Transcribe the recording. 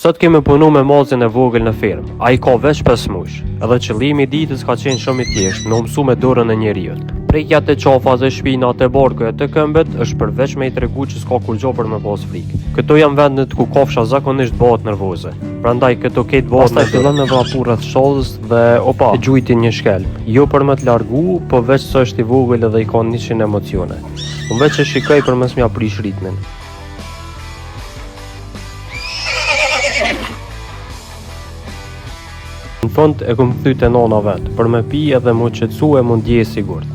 Sot kemi punu me mazin e vogël në fermë. Ai ka veç 5 muaj. Edhe qëllimi i ditës ka qenë shumë i thjeshtë, me u mësu me dorën e njeriut. Prekja të qafas e shpinat e barkëve të këmbët është përveç me i tregu që s'ka kur gjo për me pas frikë. Këto janë vendet ku kafsha zakonisht bëhet nervoze. Prandaj këto ketë bëhet. Pastaj fillon me vrapu rreth shkollës dhe e gjujti një shkelm. Jo për me të largu, po veç se është i vogël edhe i ka 100 emocione. Unë veç e shikoj përmes mja prish ritmin. Në fund e kom kthy te nona vet, për me pi edhe mu qetësu e mu ndjej sigurt.